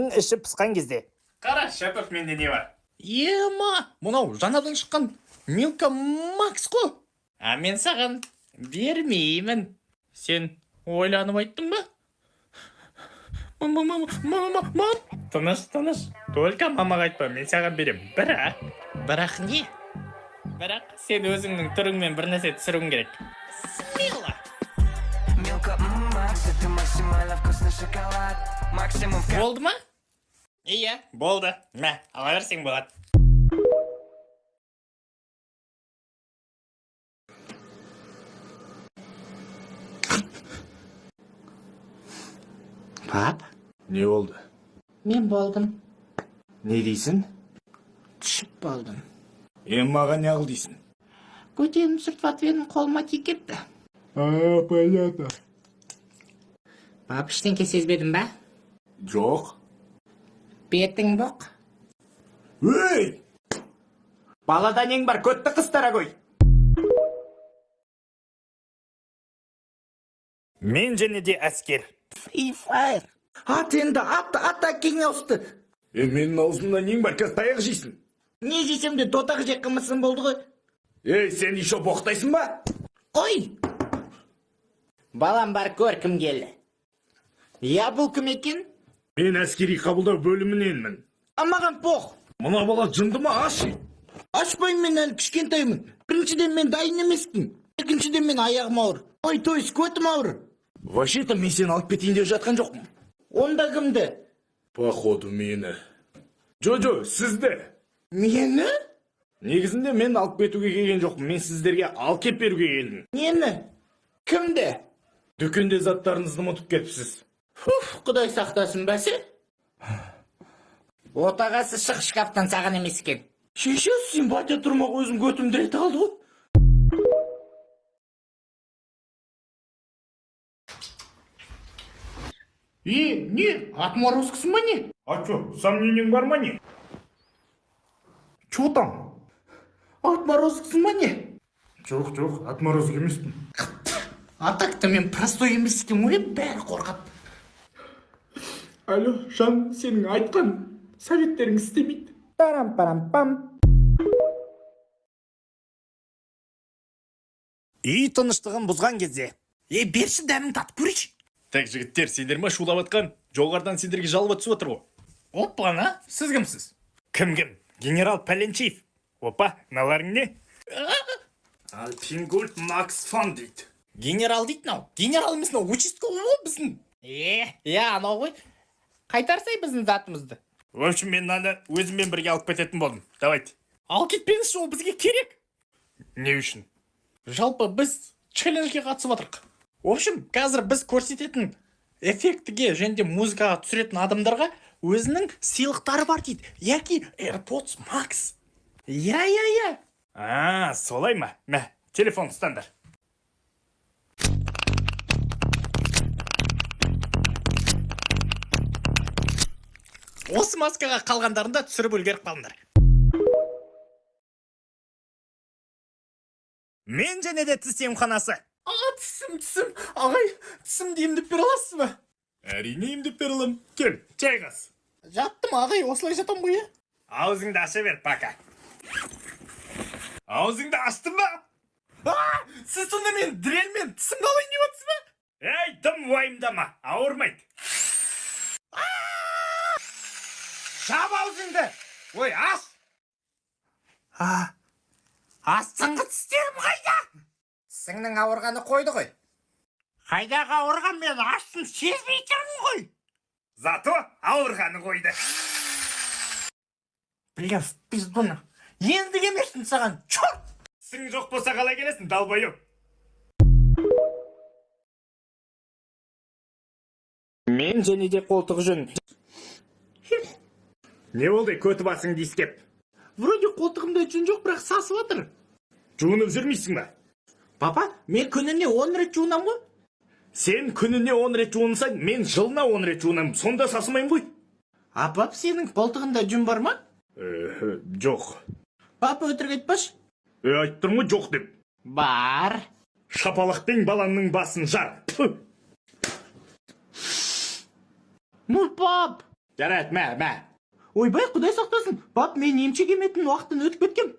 Өзің іші пысқан кезде. Қара, Шәпов, менде не бар? Ема, мұнау жаңадан шыққан Milka Max қой. А мен саған бермеймін. Сен ойланып айттың ба? Мама. Тыныш. Только мамаға айтпа, мен саған берем. Бірақ не? Бірақ сен өзіңнің түріңмен бір нәрсе түсіруің керек. Мила. Milka Max, это максимально вкусный шоколад. Максимум Болды ма? Иә, болды. Мә, ала берсең болады. Пап, Не болды? мен болдым. Не дейсің? Түсіп болдым. Маған не қыл дейсің? Көтерім сыртып атып қолыма тиіп кетті. Понятно. Пап, ештеңке сезбедің ба? Жоқ. Бетің боқ. Өй! Балада нең бар, көтті қыстара қой. Мен және де әскер. Free Fire. Ат енді, ат әкеңе ауысты. Менің аузымда нең бар, қазір таяқ жейсің. Не жесем де тотақ жек қымысын болды ғой. Сен еще боқтайсың ба? Қой! Балам бар, көр кім келді. Я, бұл кім екен? Мен әскери қабылдау бөліміненмін. Амаған поқ. Мына бала жынды ма, аш? Ашпайым, мен әлі кішкентаймын. Біріншіден мен дайын емеспін. Екіншіден мен аяғым ауыр. Ой, тойс, көтім ауыр. Вообще-то мен сені алып кетейін деп жатқан жоқпын. Онда кімді? Походу мені. Джо, сізді. Мені? Негізінде мен алып кетуге келген жоқпын. Мен сіздерге алып кеп беруге келдім. Нені? Кімді? Дүкенде заттарыңызды ұмытып кетіпсіз. Құдай сақтасын бәсе. Отағасы шық шкафтан саған емес екен. Шеше, сен батя тұрмақ өзім көтімді рет алды ғой. Не? Отморозксың ба не? А чё, сомнениең бар ма не? Чё там? Отморозксың ба не? Жоқ, отморозок емеспін. А так-то мен простой емес екен ғой, бәрі қорқады. Алло, Жан, сенің айтқан советтерің істемейді. Парам-парам-пам. Үй тыныштығын бұзған кезде. Берші дәмін татып көрейші. Так, жігіттер, сендер ма шулап атқан? Жоғардан сендерге жалоба түсіп отыр ғой. Оппана, сіз кімсіз? Кім? Генерал Пәленчиев. Опа, наларың не? Альпингольд Макс фон дейді. Генерал дейді нау. Генерал емес нау, участковый ғой біздің. Анау ғой. Қайтарсай біздің затымызды. В общем, мен мынаны өзіммен бірге алып кететін болдым. Давайте. Ал кетпеңізші, ол бізге керек. Не үшін? Жалпы біз челленджге қатысып отырық. В общем, қазір біз көрсететін эффектіге және музыкаға түсіретін адамдарға өзінің сыйлықтары бар дейді. Яки AirPods Max. Я. Солай ма? Мә, телефон ұстаңдар. Осы маскаға қалғандарында түсіріп үлгеріп қалыңдар. Мен және де тіс емханасы. Тісім. Ағай, тісімді емдеп бере аласыз ба? Әрине емдеп бере аламын. Кел, жайғас. Жаттым ағай, осылай жатам ғой. Аузыңды аша бер, пока. Аузыңды аштың ба? Сіз сонда мен дрелмен тісімді алайын деп отырсыз ба? Тым уайымдама, ауырмайды. Жап аузыңды. Ой, аш. Астыңғы тістерім қайда? Сіңнің ауырғаны қойды ғой. Қайдағы ауырған, мен аштың сезбей тұрмын ғой. Зато ауырғаны қойды. Бля, в пиздуны. Енді кемешін саған, чорт! Сің жоқ болса қалай келесің, далбайым. Мен және де қолтық жүн. Не болды, көті басың дейскеп? Вроде қолтығымда жүн жоқ, бірақ сасып атыр. Жуынып жүрмейсің ба? Папа, мен күніне 10 рет жуынам ғой. Сен күніне 10 рет жуынсаң, мен жылына 10 рет жуынам. Сонда сасымайым ғой. Пап, сенің қолтығында жүн бар ма? Жоқ. Папа, өтірік айтпашы. Айттым ғой жоқ деп. Бар. Шапалақпен балаңның басын жар. Ну, пап. Жарайды, мә. Ойбай, құдай сақтасын. Бап, мен емші кеметін уақытын өтіп кеткем.